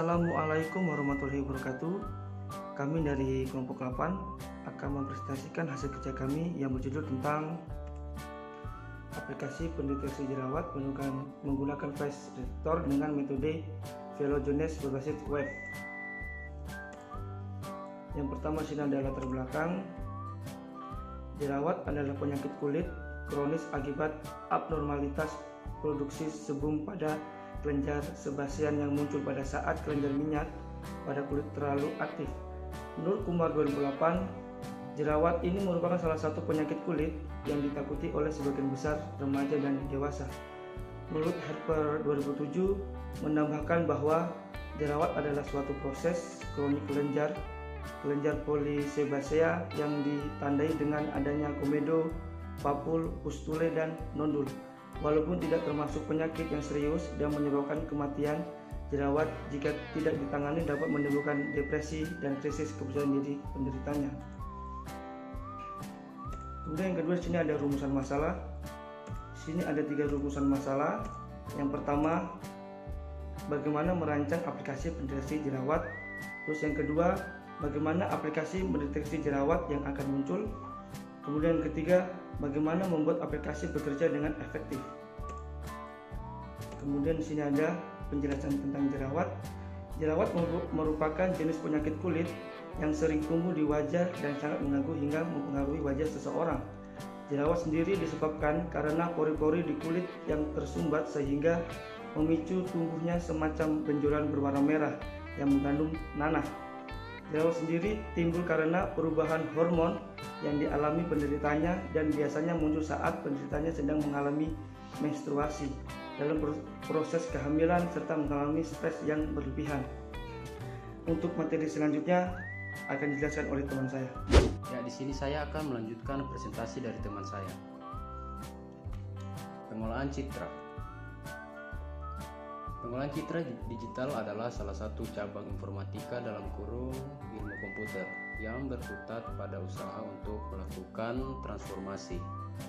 Assalamualaikum warahmatullahi wabarakatuh. Kami dari kelompok 8 akan mempresentasikan hasil kerja kami yang berjudul tentang aplikasi pendeteksi jerawat menggunakan face detector dengan metode Velogenes berbasis web. Yang pertama, sini ada latar belakang. Jerawat adalah penyakit kulit kronis akibat abnormalitas produksi sebum pada kelenjar sebasian yang muncul pada saat kelenjar minyak pada kulit terlalu aktif. Menurut Kumar 2008, jerawat ini merupakan salah satu penyakit kulit yang ditakuti oleh sebagian besar remaja dan dewasa. Menurut Harper 2007 menambahkan bahwa jerawat adalah suatu proses kronik kelenjar polisebasea yang ditandai dengan adanya komedo, papul, pustule, dan nodul. Walaupun tidak termasuk penyakit yang serius dan menyebabkan kematian, jerawat jika tidak ditangani dapat menimbulkan depresi dan krisis kepercayaan diri penderitanya. Kemudian yang kedua, sini ada rumusan masalah. Sini ada 3 rumusan masalah. Yang pertama, bagaimana merancang aplikasi pendeteksi jerawat. Terus yang kedua, bagaimana aplikasi mendeteksi jerawat yang akan muncul. Kemudian yang ketiga, bagaimana membuat aplikasi bekerja dengan efektif. Kemudian di sini ada penjelasan tentang jerawat. Jerawat merupakan jenis penyakit kulit yang sering tumbuh di wajah dan sangat mengganggu hingga mempengaruhi wajah seseorang. Jerawat sendiri disebabkan karena pori-pori di kulit yang tersumbat sehingga memicu tumbuhnya semacam benjolan berwarna merah yang mengandung nanah. Jerawat sendiri timbul karena perubahan hormon yang dialami penderitanya dan biasanya muncul saat penderitanya sedang mengalami menstruasi, dalam proses kehamilan, serta mengalami stres yang berlebihan. Untuk materi selanjutnya akan dijelaskan oleh teman saya. Ya, di sini saya akan melanjutkan presentasi dari teman saya. Pengolahan citra. Pengolahan citra digital adalah salah satu cabang informatika dalam kurung ilmu komputer yang berkutat pada usaha untuk melakukan transformasi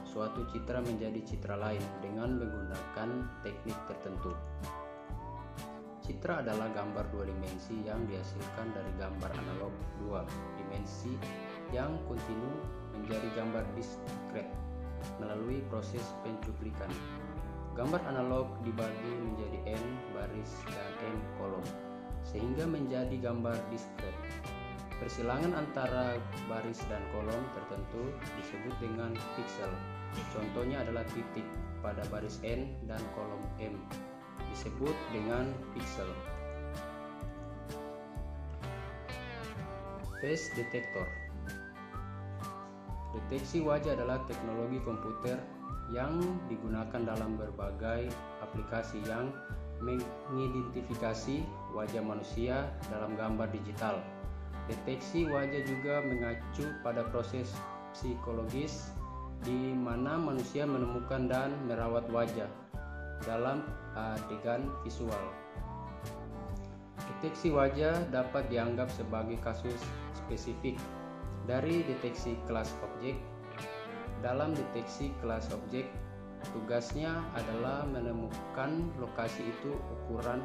suatu citra menjadi citra lain dengan menggunakan teknik tertentu. Citra adalah gambar 2 dimensi yang dihasilkan dari gambar analog 2 dimensi yang kontinu menjadi gambar diskret melalui proses pencuplikan. Gambar analog dibagi menjadi N baris dan M kolom sehingga menjadi gambar diskret. Persilangan antara baris dan kolom tertentu disebut dengan piksel. Contohnya adalah titik pada baris N dan kolom M disebut dengan piksel. Face detector. Deteksi wajah adalah teknologi komputer yang digunakan dalam berbagai aplikasi yang mengidentifikasi wajah manusia dalam gambar digital. Deteksi wajah juga mengacu pada proses psikologis di mana manusia menemukan dan merawat wajah dalam adegan visual. Deteksi wajah dapat dianggap sebagai kasus spesifik dari deteksi kelas objek. Dalam deteksi kelas objek, tugasnya adalah menemukan lokasi itu ukuran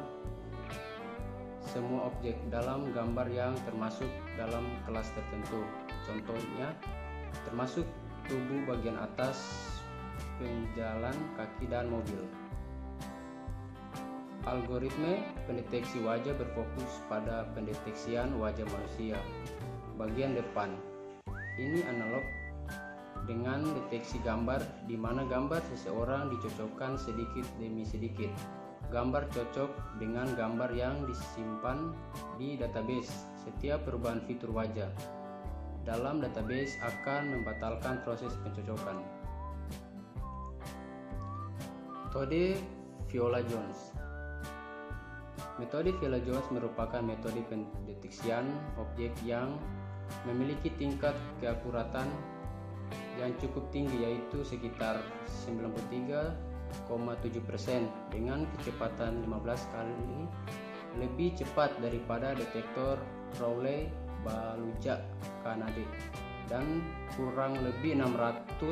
semua objek dalam gambar yang termasuk dalam kelas tertentu. Contohnya, termasuk tubuh bagian atas, penjalan kaki, dan mobil. Algoritme pendeteksi wajah berfokus pada pendeteksian wajah manusia. Bagian depan ini analog dengan deteksi gambar di mana gambar seseorang dicocokkan sedikit demi sedikit. Gambar cocok dengan gambar yang disimpan di database. Setiap perubahan fitur wajah dalam database akan membatalkan proses pencocokan. Metode Viola-Jones. Metode Viola-Jones merupakan metode pendeteksian objek yang memiliki tingkat keakuratan yang cukup tinggi, yaitu sekitar 93,7% dengan kecepatan 15 kali lebih cepat daripada detektor Rowley-Baluja Kanade dan kurang lebih 600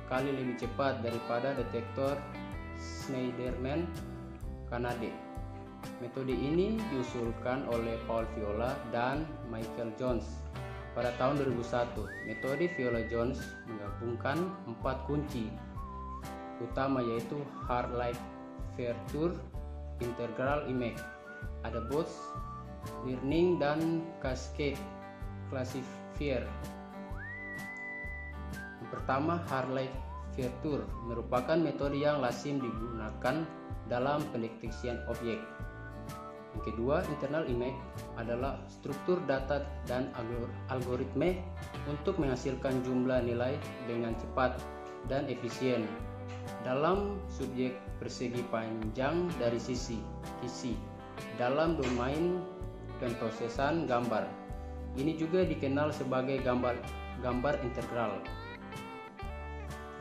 kali lebih cepat daripada detektor Schneiderman Kanade. Metode ini diusulkan oleh Paul Viola dan Michael Jones pada tahun 2001. Metode Viola Jones menggabungkan 4 kunci utama, yaitu Hartley Virtue, Integral Image, Adabos, Learning, dan Cascade Classifier. Yang pertama, Hartley Virtue merupakan metode yang lazim digunakan dalam pendeteksian objek. Yang kedua, internal image adalah struktur data dan algoritma untuk menghasilkan jumlah nilai dengan cepat dan efisien dalam subjek persegi panjang dari sisi dalam domain pemrosesan gambar. Ini juga dikenal sebagai gambar integral.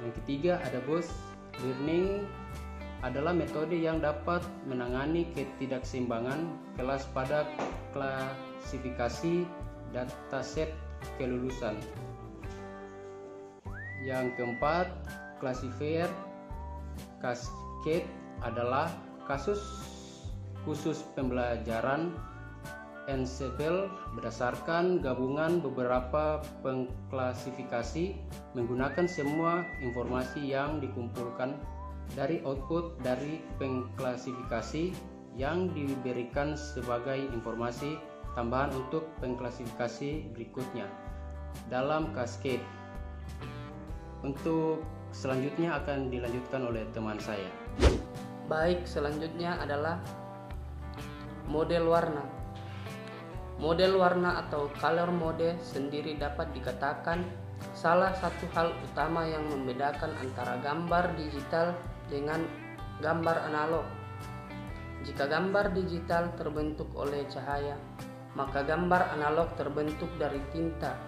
Yang ketiga, Adabos Learning adalah metode yang dapat menangani ketidakseimbangan kelas pada klasifikasi dataset kelulusan. Yang keempat, Classifier Cascade adalah kasus khusus pembelajaran ensemble berdasarkan gabungan beberapa pengklasifikasi menggunakan semua informasi yang dikumpulkan dari output dari pengklasifikasi yang diberikan sebagai informasi tambahan untuk pengklasifikasi berikutnya dalam cascade. Untuk selanjutnya akan dilanjutkan oleh teman saya. Baik, selanjutnya adalah model warna. Model warna atau color mode sendiri dapat dikatakan salah satu hal utama yang membedakan antara gambar digital dengan gambar analog. Jika gambar digital terbentuk oleh cahaya, maka gambar analog terbentuk dari tinta.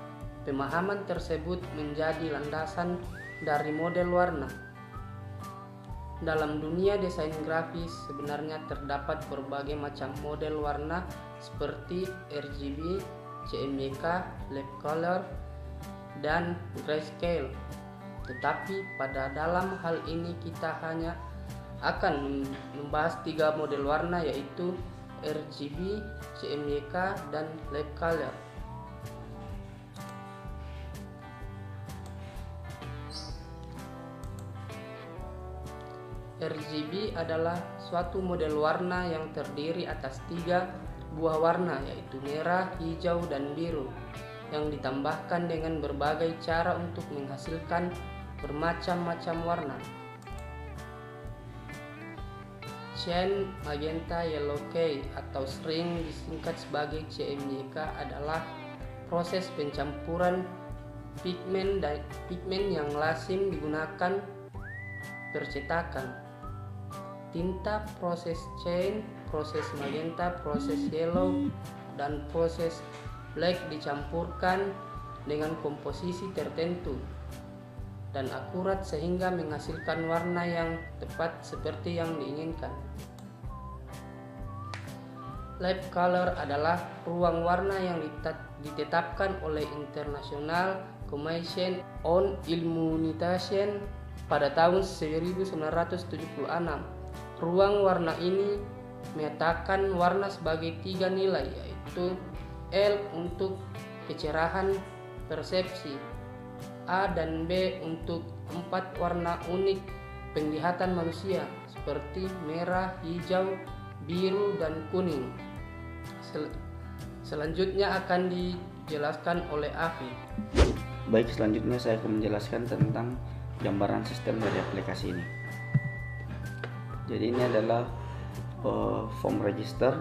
Pemahaman tersebut menjadi landasan dari model warna. Dalam dunia desain grafis sebenarnya terdapat berbagai macam model warna seperti RGB, CMYK, Left Color, dan Grayscale. Tetapi pada dalam hal ini kita hanya akan membahas 3 model warna, yaitu RGB, CMYK, dan Left Color. RGB adalah suatu model warna yang terdiri atas 3 buah warna, yaitu merah, hijau, dan biru, yang ditambahkan dengan berbagai cara untuk menghasilkan bermacam-macam warna. Cyan, magenta, yellow key atau sering disingkat sebagai CMYK adalah proses pencampuran pigmen yang lazim digunakan percetakan. Tinta proses cyan, proses magenta, proses yellow, dan proses black dicampurkan dengan komposisi tertentu dan akurat sehingga menghasilkan warna yang tepat seperti yang diinginkan. Light color adalah ruang warna yang ditetapkan oleh International Commission on Illumination pada tahun 1976. Ruang warna ini menyatakan warna sebagai 3 nilai, yaitu L untuk kecerahan persepsi, A dan B untuk 4 warna unik penglihatan manusia seperti merah, hijau, biru, dan kuning. Selanjutnya akan dijelaskan oleh Afi. Baik, selanjutnya saya akan menjelaskan tentang gambaran sistem dari aplikasi ini. Jadi ini adalah form register.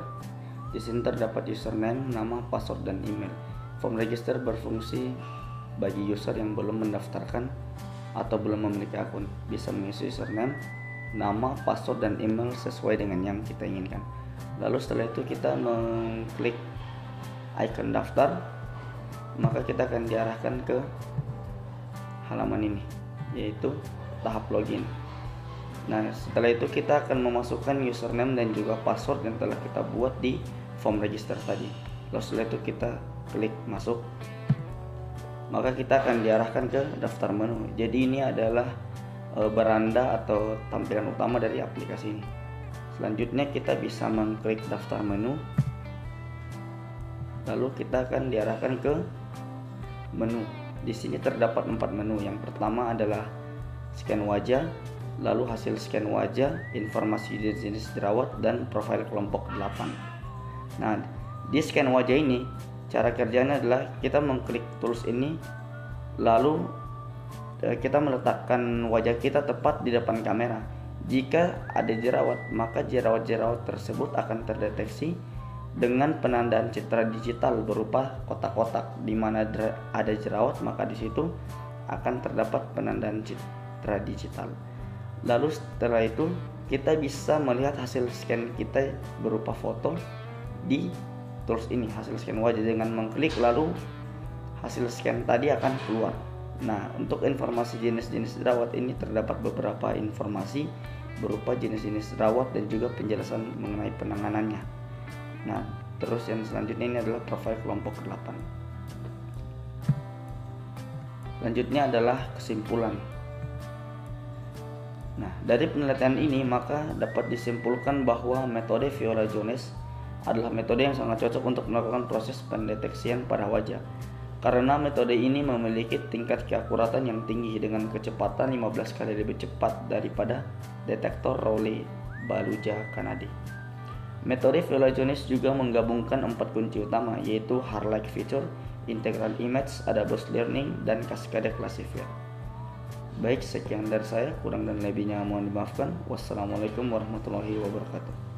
Di sini terdapat username, nama, password, dan email. Form register berfungsi bagi user yang belum mendaftarkan atau belum memiliki akun. Bisa mengisi username, nama, password, dan email sesuai dengan yang kita inginkan. Lalu setelah itu kita mengklik icon daftar, maka kita akan diarahkan ke halaman ini, yaitu tahap login. Nah, setelah itu kita akan memasukkan username dan juga password yang telah kita buat di form register tadi. Lalu setelah itu kita klik masuk, maka kita akan diarahkan ke daftar menu. Jadi ini adalah beranda atau tampilan utama dari aplikasi ini. Selanjutnya kita bisa mengklik daftar menu, lalu kita akan diarahkan ke menu. Di sini terdapat 4 menu. Yang pertama adalah scan wajah, lalu hasil scan wajah, informasi jenis jerawat, dan profil kelompok 8. Nah, di scan wajah ini cara kerjanya adalah kita mengklik tools ini, lalu kita meletakkan wajah kita tepat di depan kamera. Jika ada jerawat, maka jerawat-jerawat tersebut akan terdeteksi dengan penandaan citra digital berupa kotak-kotak. Di mana ada jerawat, maka di situ akan terdapat penandaan citra digital. Lalu setelah itu kita bisa melihat hasil scan kita berupa foto di tools ini, hasil scan wajah. Dengan mengklik, lalu hasil scan tadi akan keluar. Nah, untuk informasi jenis-jenis jerawat ini terdapat beberapa informasi berupa jenis-jenis jerawat dan juga penjelasan mengenai penanganannya. Nah, terus yang selanjutnya ini adalah profil kelompok 8. Selanjutnya adalah kesimpulan. Nah, dari penelitian ini maka dapat disimpulkan bahwa metode Viola Jones adalah metode yang sangat cocok untuk melakukan proses pendeteksian pada wajah. Karena metode ini memiliki tingkat keakuratan yang tinggi dengan kecepatan 15 kali lebih cepat daripada detektor Rowley-Baluja Kanadi. Metode Viola Jones juga menggabungkan 4 kunci utama, yaitu Hard-like feature, integral image, adaptive learning, dan cascade classifier. Baik, sekian dari saya, kurang dan lebihnya mohon dimaafkan. Wassalamualaikum warahmatullahi wabarakatuh.